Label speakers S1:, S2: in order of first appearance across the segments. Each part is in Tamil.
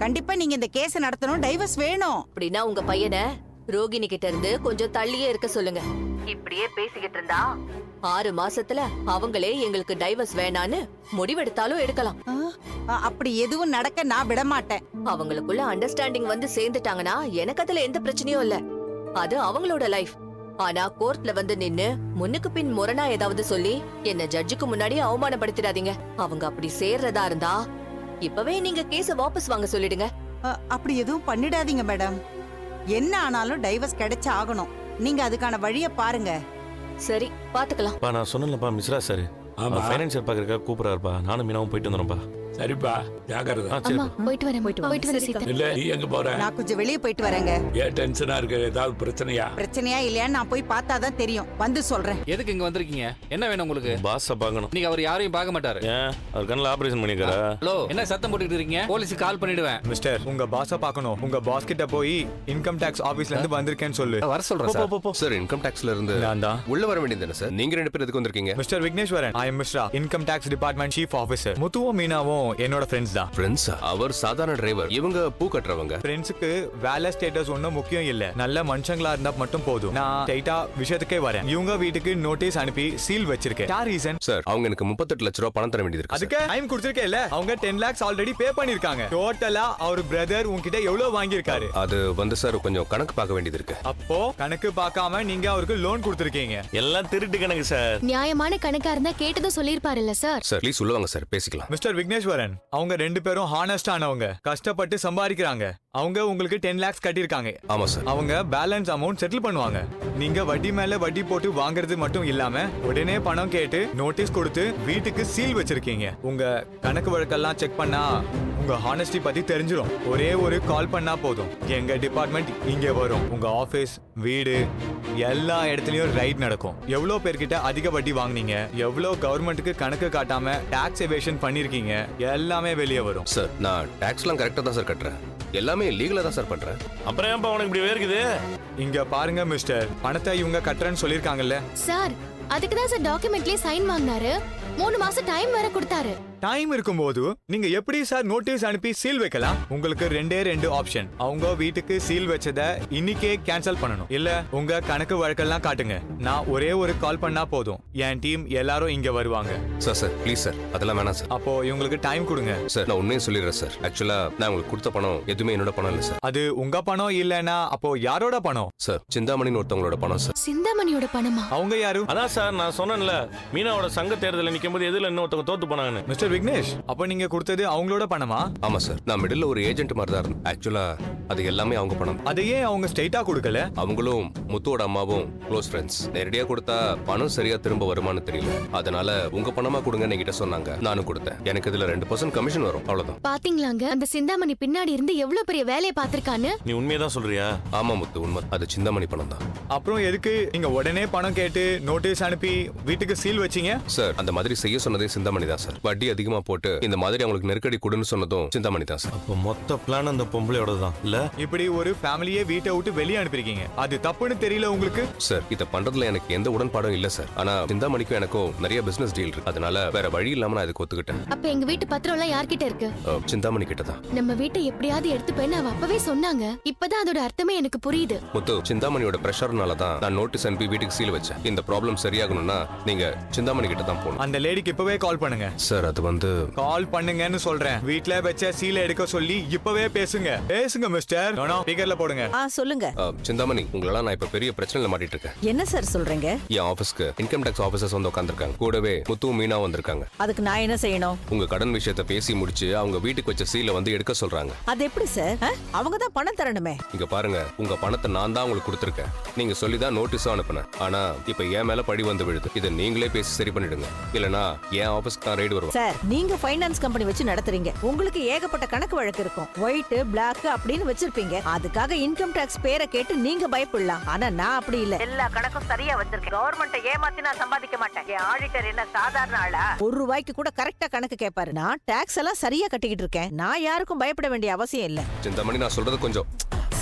S1: கண்டிப்பா நீங்க இந்த கேஸ் நடத்தணும், டைவர்ஸ் வேணும்.
S2: அப்படின்னா உங்க பையனை ரோகிணி கிட்ட இருந்து கொஞ்சம் தள்ளியே இருக்க சொல்லுங்க. இப்படியே பேசிக்கிட்டு இருந்தா 6 மாசத்துல அவங்களே எங்களுக்கு டைவர்ஸ் வேணான்னு முடிவெடுத்தாலும் எடுக்கலாம்.
S1: அப்படி எதுவும் நடக்க நான் விட மாட்டேன்.
S2: அவங்களுக்குள்ள அண்டர்ஸ்டாண்டிங் வந்து சேர்ந்துட்டாங்கன்னா எனக்கு அதுல எந்த பிரச்சனையும் இல்ல. அது அவங்களோட லைஃப். ஆனா கோர்ட்ல வந்து நின்னு முன்னுக்கு பின் முரணா ஏதாவது சொல்லி என்ன ஜட்ஜுக்கு முன்னாடி அவமானப்படுத்திடாதீங்க. அவங்க அப்படி சேர்றதா இருந்தா இப்பவே நீங்க கேஸ வாபஸ் வாங்க சொல்லிடுங்க.
S1: அப்படி எதுவும் பண்ணிடாதீங்க மேடம். என்ன ஆனாலும் டைவர்ஸ் கிடைச்ச ஆகணும். நீங்க அதுக்கான வழிய பாருங்க.
S2: சரி, பாத்துக்கலாம்.
S3: நான் சொன்னேன்லப்பா, மிஸ்ரா சார் ஃபைனான்சியல் பாக்குறதுக்காக கூப்பிடுறாருப்பா. நானும் மீனாவும் போயிட்டு வந்துடும்ப்பா.
S4: சரிப்பா, ஜாக்கிரதை.
S5: போயிட்டு வரேன் சீதா.
S4: இல்ல, நீ எங்க போற?
S1: நான் கொஞ்சம் வெளியே போயிட்டு வரேங்க.
S4: ஏன் டென்ஷனா இருக்கு? ஏதாவது பிரச்சனையா?
S1: பிரச்சனையா இல்லையான்னு நான் போய் பார்த்தாதான் தெரியும். வந்து சொல்றேன்.
S6: எதுக்கு இங்க வந்திருக்கீங்க? என்ன வேணும் உங்களுக்கு?
S3: பாஸ பார்க்கணும்.
S6: நீங்க அவர் யாரையும் பார்க்க மாட்டாரு.
S3: ஏன் அவர் கண்ணில் ஆபரேஷன் பண்ணிருக்காரா?
S6: ஹலோ, என்ன சத்தம் போட்டுட்டு இருக்கீங்க? போலீஸுக்கு கால் பண்ணிடுவேன்.
S7: மிஸ்டர், உங்க பாஸ பார்க்கணும். உங்க பாஸ் கிட்ட போய் இன்கம் டாக்ஸ் ஆபீஸ்ல இருந்து வந்திருக்கேன்னு சொல்லு.
S6: வர சொல்றேன் சார்.
S8: சார், இன்கம் டாக்ஸ்ல இருந்து
S7: நான் தான்.
S8: உள்ள வர வேண்டியதுதானே சார்? நீங்க 2 பேர் எதுக்கு வந்திருக்கீங்க?
S7: Mister Vigneswaran, I am Mishra, income tax department chief officer. முத்துவும் மீனாவும் என்னோட ஃப்ரெண்ட்ஸ் தான்.
S8: ஃப்ரெண்ட்ஸா? அவர் சாதாரண டிரைவர், இவங்க பூ கட்டுறவங்க.
S7: ஃப்ரெண்ட்ஸுக்கு வேலை ஸ்டேட்டஸ் ஒன்னும் முக்கியம் இல்ல. நல்ல மனுஷங்களா இருந்தா மட்டும் போதும். நான் ஸ்ட்ரைட்டா விஷயத்துக்கே வரேன். இவங்க வீட்டுக்கு நோட்டீஸ் அனுப்பி சீல் வச்சிருக்கேன். யார் ரீசன்?
S8: சார், அவங்க எனக்கு 38 லட்சம் ரூபாய் பணம் தர வேண்டியது இருக்கு.
S7: அதுக்கு டைம் கொடுத்திருக்கேன் இல்ல? அவங்க 10 lakhs ஆல்ரெடி பே பண்ணிருக்காங்க. டோட்டலா அவர் பிரதர் உன்கிட்ட எவ்வளவு வாங்கியிருக்காரு?
S8: அது வந்து சார் கொஞ்சம் கணக்கு பார்க்க வேண்டியது இருக்கு.
S7: அப்போ கணக்கு பார்க்காம நீங்க அவருக்கு லோன் கொடுத்திருக்கீங்க.
S3: எல்லாம் திருட்டு கணக்கு சார்.
S5: நியாயமான கணக்கா இருந்தா கேட்டதும் சொல்லிருப்பாருல்ல சார்.
S8: சார் ப்ளீஸ் சொல்லுவாங்க சார், பேசிக்கலாம்.
S7: மிஸ்டர் விக்னேஸ்வரன், அவங்க 2 பேரும் ஹானஸ்டானவங்க, கஷ்டப்பட்டு சம்பாதிக்கிறாங்க. அவங்க உங்களுக்கு 10 lakhs கட்டிருக்காங்க.
S8: ஆமா சார்.
S7: அவங்க பேலன்ஸ் அமௌண்ட் செட்டில் பண்ணுவாங்க. நீங்க வட்டி மேல வட்டி போட்டு வாங்குறது மட்டும் இல்லாம உடனே பணம் கேட்டு நோட்டீஸ் கொடுத்து வீட்டுக்கு சீல் வச்சிருக்கீங்க. உங்க கணக்கு வழக்கெல்லாம் செக் பண்ணா உங்க ஹானஸ்டி பத்தி தெரிஞ்சிடும். ஒரே ஒரு கால் பண்ணா போதும், எங்க டிபார்ட்மெண்ட் இங்க வரும். உங்க ஆபீஸ், வீடு எல்லா இடத்துலயும் ரைட் நடக்கும். எவ்வளவு பேர்கிட்ட அதிக வட்டி வாங்குனீங்க, எவ்வளவு கவர்மெண்ட்டுக்கு கணக்கு காட்டாம டாக்ஸ் எவேஷன் பண்ணிருக்கீங்க, எல்லாமே வெளியே வரும்.
S8: சார், நான் டாக்ஸ்லாம் கரெக்டா தான் சார் கட்டுறேன். எல்லாமே லீகலா தான் சார் பண்றேன்.
S3: அப்புறம் ஏன்பா உனக்கு இப்படி வேர்க்குது?
S7: இங்க பாருங்க மிஸ்டர், பணத்தை இவங்க கட்டுறேன்னு சொல்லிருக்காங்கல்ல
S5: சார், அதுக்கு தான் சார் டாக்குமெண்ட்லயே சைன் வாங்கினாரு. 3 மாசம் டைம் வேற கொடுத்தாரு.
S7: டைம் இருக்கும்போது நீங்க எப்படி சார் நோட்டீஸ் அனுப்பி சீல் வைக்கலாம்? உங்களுக்கு 2 ஆப்ஷன். அவங்க வீட்டுக்கு சீல் வச்சத இன்னைக்கே கேன்சல் பண்ணணும். இல்ல உங்க கணக்கு வழக்கெல்லாம் காட்டுங்க. நான் ஒரே ஒரு கால் பண்ணா போதும், என் டீம் எல்லாரும் இங்க வருவாங்க.
S8: சார் ப்ளீஸ் சார், அதெல்லாம் வேணாம் சார்.
S7: அப்போ இவங்களுக்கு டைம் கொடுங்க.
S8: சார், நான் உண்மையை சொல்லிடுறேன் சார். ஆக்சுவலா நான் உங்களுக்கு கொடுத்த பணம் எதுவுமே என்னோட பணம் இல்ல சார்.
S7: அது உங்க பணம் இல்லனா அப்போ யாரோட பணம்?
S8: சார், சிந்தாமணின்னு ஒருத்தவங்களோட பணம் சார்.
S5: சிந்தாமணியோட பணமா?
S7: அவங்க யாரு?
S3: அதான் சார் நான் சொன்னேன்ல, மீனாவோட சங்க தேர்தலில் நிக்கும் போது எதுல இன்னொருத்தவங்க தோத்து போனாங்கன்னு.
S7: மிஸ்டர் விக்னேஷ், அப்ப நீங்க கொடுத்தது அவங்களோட பணமா?
S8: ஆமா சார், நான் மிடில் ஒரு ஏஜென்ட் மாதிரி தான் இருந்தேன். ஆக்சுவலா அது எல்லாமே அவங்க பணம்.
S7: அதையே அவங்க ஸ்ட்ரைட்டா கொடுக்கல?
S8: அவங்களும் முத்துவோட அம்மாவும் க்ளோஸ் ஃப்ரெண்ட்ஸ். நேரடியா கொடுத்தா பணம் சரியா திரும்ப வருமானு தெரியல. அதனால உங்க பணமா கொடுங்கன்னு என்கிட்ட சொன்னாங்க. நானும் கொடுத்தேன். எனக்கு இதுல 2% கமிஷன் வரும், அவ்வளவுதான்.
S5: பாத்தீங்களாங்க, அந்த சிந்தாமணி பின்னாடி இருந்து எவ்வளவு பெரிய வேலையை பாத்திருக்கான்னு.
S3: நீ உண்மையதான் சொல்றியா?
S8: ஆமா முத்து, உண்மை. அது சிந்தாமணி பணம் தான்.
S7: அப்புறம் எதுக்கு நீங்க உடனே பணம் கேட்டு நோட்டீஸ் அனுப்பி வீட்டுக்கு சீல் வச்சீங்க?
S8: சார், அந்த மாதிரி செய்ய சொன்னதே சிந்தாமணி தான் சார். வட்டி அதிகமா போட்டு இந்த மாதிரி அவங்களுக்கு நெருக்கடி கொடுன்னு சொன்னதும் சிந்தாமணி தான் சார்.
S3: அப்போ மொத்த பிளான் அந்த பொம்பளையோட தான் இல்ல?
S7: இப்படி ஒரு ஃபேமிலியே வீட்டை விட்டு வெளியே அனுப்பிருக்கீங்க, அது தப்புன்னு தெரியல உங்களுக்கு?
S8: சார், இத பண்றதுல எனக்கு எந்த உடன்பாடும் இல்ல சார். ஆனா சிந்தாமணிக்கும் எனக்கும் நிறைய பிசினஸ் டீல் இருக்கு. அதனால வேற வழி இல்லாம நான் அதுக்கு ஒத்துக்கிட்டேன்.
S5: அப்ப எங்க வீட்டு பத்திரம் எல்லாம் யார்கிட்ட இருக்கு?
S8: சிந்தாமணி கிட்ட தான்.
S5: நம்ம வீட்டை எப்படியாவது எடுத்துப்பேன்னு அவ அப்பவே சொன்னாங்க. இப்பதான் அதோட அர்த்தமே எனக்கு புரியுது.
S8: முத்து, சிந்தாமணியோட பிரஷர்னால தான் நான் நோட்டீஸ் அனுப்பி வீட்டுக்கு சீல் வச்சேன். இந்த ப்ராப்ளம் சரியாகணும்னா நீங்க சிந்தாமணி கிட்ட தான் போகணும்.
S7: அந்த லேடிக்கு இப்பவே கால் பண்ணுங்க.
S8: சார், அது வந்து
S7: கால் பண்ணுங்கன்னு சொல்றேன். வீட்ல வச்ச சீல எடுக்க சொல்லி இப்பவே பேசுங்க. பேசுங்க மிஸ்டர். ஸ்பீக்கர்ல போடுங்க.
S1: சொல்லுங்க.
S8: சிந்தாமணி, உங்களால நான் இப்ப பெரிய பிரச்சனையில மாட்டிட்டு இருக்கேன்.
S1: என்ன சார் சொல்றீங்க?
S8: என் ஆபீஸ்க்கு இன்கம் டாக்ஸ் ஆபீசர்ஸ் வந்து உட்கார்ந்திருக்காங்க. கூடவே முத்துவும் மீனா வந்திருக்காங்க.
S1: அதுக்கு நான் என்ன செய்யணும்?
S8: உங்க கடன் விஷயத்தை பேசி முடிச்சு அவங்க வீட்டுக்கு வச்ச சீல வந்து எடுக்க சொல்றாங்க.
S1: அது எப்படி சார்? அவங்க தான் பணம் தரணுமே.
S8: இங்க பாருங்க, உங்க பணத்தை நான் தான் உங்களுக்கு கொடுத்திருக்கேன். நீங்க சொல்லிதான் நோட்டீஸும் அனுப்புனேன். ஆனா இப்ப என் மேல பழி வந்து விழுது. இதை நீங்களே பேசி சரி பண்ணிடுங்க. இல்லனா என் ஆபீஸ்க்கு தான் ரைடு வருவோம்.
S1: சார், நீங்க ஃபைனான்ஸ் கம்பெனி வச்சு நடத்துறீங்க. உங்களுக்கு ஏகப்பட்ட கணக்கு வழக்கு இருக்கும். ஒயிட், பிளாக் அப்படின்னு வச்சிருப்பீங்க. அதுக்காக இன்கம் டாக்ஸ் பேரை கேட்டு நீங்க பயப்படலாம். ஆனா நான் அப்படி இல்ல. எல்லா கணக்கும் சரியா வச்சிருக்கேன். கவர்மெண்ட்டை ஏமாத்தி நான் சம்பாதிக்க மாட்டேன். என் ஆடிட்டர் என்ன சாதாரண ஆளா? ₹1 கூட கரெக்டா கணக்கு கேட்பாரு. நான் டாக்ஸ் எல்லாம் சரியா கட்டிக்கிட்டு இருக்கேன். நான் யாருக்கும் பயப்பட வேண்டிய அவசியம் இல்ல.
S8: சிந்தாமணி, நான் சொல்றது கொஞ்சம்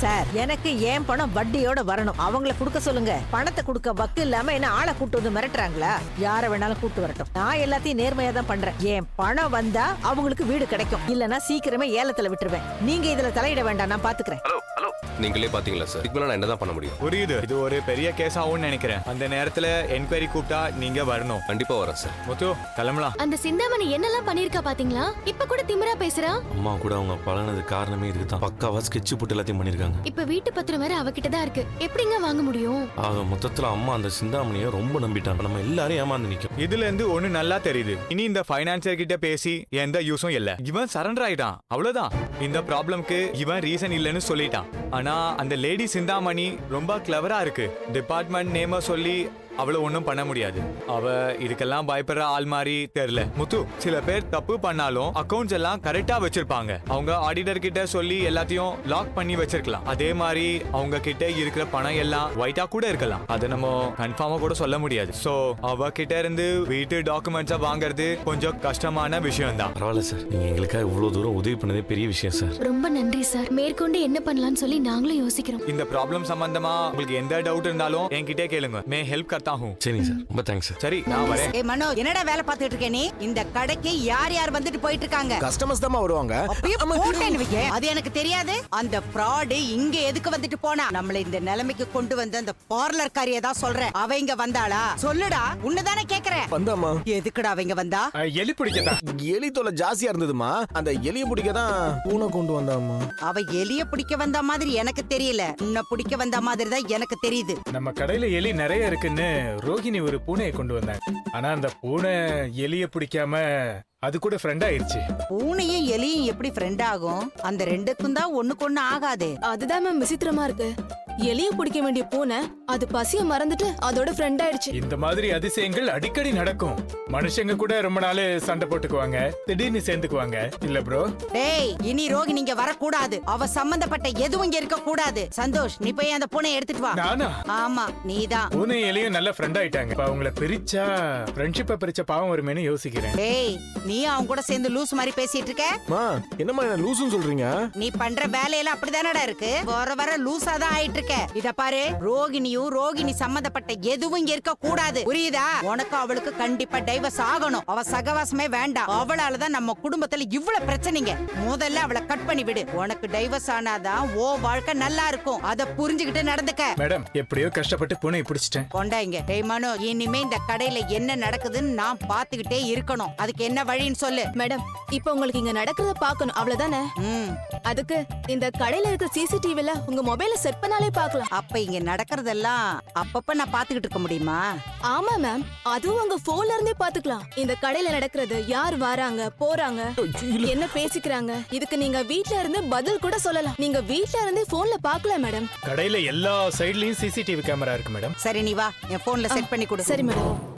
S1: சார் எனக்கு ஏன் பணம் வட்டியோட வரணும். அவங்கள கொடுக்க சொல்லுங்க. பணத்தை கொடுக்க வக்கு இல்லாம என்ன ஆளை கூட்டு வந்து மிரட்டுறாங்களா? யார வேணாலும் கூட்டு வரட்டும். நான் எல்லாத்தையும் நேர்மையா தான் பண்றேன். என் பணம் வந்தா அவங்களுக்கு வீடு கிடைக்கும். இல்லனா சீக்கிரமே ஏலத்துல விட்டுருவேன். நீங்க இதுல தலையிட வேண்டாம், நான் பாத்துக்கிறேன்.
S8: ஹலோ நீங்களே பாத்தீங்களா சார்? இதுக்கு மேல நான் என்னதான் பண்ண முடியும்?
S7: புரியுது, இது ஒரு பெரிய கேஸ் ஆகும்னு நினைக்கிறேன். அந்த நேரத்துல என்கொயரி கூப்பிட்டா நீங்க வரணும்.
S8: கண்டிப்பா வரேன் சார்.
S7: முத்து கிளம்பலாம்.
S5: அந்த சிந்தாமணி என்னெல்லாம் பண்ணிருக்கா பாத்தீங்களா? இப்ப கூட திமிரா பேசுறா.
S3: அம்மா கூட அவங்க பழனது காரணமே இதுக்குதான். பக்காவா ஸ்கெட்ச் போட்டு எல்லாத்தையும் பண்ணிருக்காங்க.
S5: இப்ப வீட்டு பத்திரம் வேற அவகிட்ட தான் இருக்கு. எப்படிங்க வாங்க முடியும்?
S3: ஆக மொத்தத்துல அம்மா அந்த சிந்தாமணியை ரொம்ப நம்பிட்டாங்க. நம்ம எல்லாரும் ஏமாந்து நிக்கும்.
S7: இதுல இருந்து ஒண்ணு நல்லா தெரியுது. இனி இந்த பைனான்சியர் கிட்ட பேசி எந்த யூஸும் இல்ல. இவன் சரண்டர் ஆயிட்டான், அவ்வளவுதான். இந்த ப்ராப்ளம்க்கு இவன் ரீசன் இல்லைன்னு சொல்லிட்டான். ஆனா அந்த லேடி சிந்தாமணி ரொம்ப கிளவரா இருக்கு. டிபார்ட்மெண்ட் நேம சொல்லி அவளை ஒன்றும் பண்ண முடியாது. அவ இதுக்கெல்லாம் பயப்படுற ஆள் மாதிரி தெரியல. முத்து, சில பேர் தப்பு பண்ணாலும் அக்கவுண்ட்ஸ் எல்லாம் கரெக்டா வச்சிருப்பாங்க. அவங்க ஆடிட்டர் கிட்ட சொல்லி எல்லாத்தையும் லாக் பண்ணி வச்சிருக்கலாம். அதே மாதிரி அவங்க கிட்ட இருக்கிற பணம் எல்லாம் ஒயிட்டா கூட இருக்கலாம். அதை நம்ம கன்ஃபார்மா கூட சொல்ல முடியாது. சோ அவ கிட்ட இருந்து வீட்டு டாக்குமெண்ட்ஸை வாங்குறது கொஞ்சம் கஷ்டமான விஷயம் தான்.
S3: பரவாயில்ல சார், நீங்க எங்களுக்காக இவ்வளவு தூரம் உதவி பண்ணதே பெரிய விஷயம் சார்.
S5: ரொம்ப நன்றி சார். மேற்கொண்டு என்ன பண்ணலாம்னு சொல்லி நாங்களும் யோசிக்கிறோம்.
S7: இந்த ப்ராப்ளம் சம்பந்தமா உங்களுக்கு எந்த டவுட் இருந்தாலும் என்கிட்ட கேளுங்க. மே ஹெல்ப் करता हूं.
S3: சரிங்க சார், ரொம்ப தேங்க்ஸ் சார்.
S7: சரி, நான் வரேன்.
S9: ஏய் மனோ, என்னடா வேலை பார்த்துட்டு இருக்க நீ? இந்த கடைக்கு யார் யார் வந்துட்டு போயிட்டு இருக்காங்க?
S10: கஸ்டமர்ஸ் தான் வருவாங்க.
S9: அப்படியே போட்டேன்னு வைக்க. அது எனக்கு தெரியாது. அந்த ஃப்ராட் இங்க எதுக்கு வந்துட்டு போனா? நம்மள இந்த நிலைமைக்கு கொண்டு வந்த அந்த பார்லர் காரியை தான் சொல்றேன். அவ இங்க வந்தாளா? சொல்லுடா, உன்னதானே கேக்குறேன்.
S10: வந்தாமா?
S9: எதுக்குடா அவங்க வந்தா?
S10: எலி பிடிக்கதான். எலி தொலை ஜாஸ்தியா இருந்ததுமா, அந்த எலிய பிடிக்க தான் பூனை கொண்டு வந்தாமா.
S9: அவ எலிய பிடிக்க வந்த மாதிரி எனக்கு தெரியல. உன்னை பிடிக்க வந்த மாதிரி தான் எனக்கு தெரியுது.
S11: நம்ம கடையில எலி நிறைய இருக்குன்னு ரோஹிணி ஒரு பூனையை கொண்டு வந்தாங்க. ஆனா அந்த பூனை எலிய பிடிக்காம அது கூட ஃப்ரெண்ட் ஆயிருச்சு.
S9: பூனையும் எலியும் எப்படி ஃப்ரெண்ட் ஆகும்? அந்த ரெண்டுக்கும் தான் ஒண்ணுக்கு ஒண்ணு ஆகாது.
S2: அதுதான் மேம் விசித்திரமா இருக்கு. எலிய பிடிக்க வேண்டிய பூனை அது பசிய மறந்துட்டு அதோட ஃப்ரெண்ட் ஆயிடுச்சு.
S11: இந்த மாதிரி அதிசயங்கள் அடிக்கடி நடக்கும். மனுஷங்க கூட ரொம்ப நாள் சண்டை போட்டுக்குவாங்க, திடீர்னு சேர்ந்துக்குவாங்க. இல்ல ப்ரோ?
S9: டேய், இனி ரோகிணி இங்க வரக்கூடாது. அவ சம்பந்தப்பட்ட எதுவும் இங்க இருக்க கூடாது. சந்தோஷ், நீ போய் அந்த பூனை எடுத்துட்டு வா.
S11: நானா?
S9: ஆமா, நீதான்.
S11: பூனை எலியும் நல்ல ஃப்ரெண்ட் ஆயிட்டாங்க. இப்ப அவங்கள பிரிச்சா ஃப்ரெண்ட்ஷிப்பை பிரிச்ச பாவம் வருமேனு யோசிக்கிறேன்.
S9: டேய், நீ அவங்க கூட சேர்ந்து லூஸ் மாதிரி பேசிட்டு இருக்க.
S10: மா, என்னம்மா என்ன லூசுன்னு சொல்றீங்க?
S9: நீ பண்ற வேலையெல்லாம் அப்படிதானடா இருக்கு. வர வர லூஸா தான் ஆயிட்டு இருக்க. இத பாரு, ரோகிணி சம்பந்தப்பட்ட எதுவும் இங்க இருக்க கூடாது. புரியுதா? உனக்கு அவளுக்கு கண்டிப்பா டைவர்ஸ் ஆகணும். அவ சகவாசமே வேண்டாம். அவளாலதான் நம்ம குடும்பத்துல இவ்வளவு பிரச்சனைங்க. முதல்ல அவளை கட் பண்ணி விடு. உனக்கு டைவர்ஸ் ஆனாதான் ஓ வாழ்க்கை நல்லா இருக்கும். அத புரிஞ்சுக்கிட்டு நடந்துக்க.
S11: மேடம், எப்படியோ கஷ்டப்பட்டு பூனை பிடிச்சிட்டேன்.
S9: கொண்டாங்க. டேய் மனோ, இனிமே இந்த கடையில என்ன நடக்குதுன்னு நான் பாத்துக்கிட்டே இருக்கணும். அதுக்கு என்ன வழின்னு சொல்லு.
S2: மேடம், இப்போ உங்களுக்கு இங்க நடக்கிறத பார்க்கணும், அவ்வளவுதானே? அதுக்கு இந்த கடையில இருக்க சிசிடிவில உங்க மொபைல செட் பண்ணாலே பார்க்கலாம்.
S9: அப்ப இங்க நடக்கிறதெல்லாம் அப்பப்ப நான் பாத்துக்கிட்டு இருக்க முடியுமா?
S2: ஆமா மேம், அதுவும் உங்க போன்ல இருந்தே பாத்துக்கலாம். இந்த கடையில நடக்கிறது, யார் வராங்க போறாங்க, என்ன பேசிக்கிறாங்க, இதுக்கு நீங்க வீட்ல இருந்து பதில் கூட சொல்லலாம். நீங்க வீட்ல இருந்தே போன்ல பார்க்கலாம் மேடம்.
S11: கடையில எல்லா சைடுலயும் சிசிடிவி கேமரா இருக்கு மேடம்.
S9: சரி, நீ வா, என் போன்ல செட் பண்ணி கொடு.
S2: சரி மேடம்.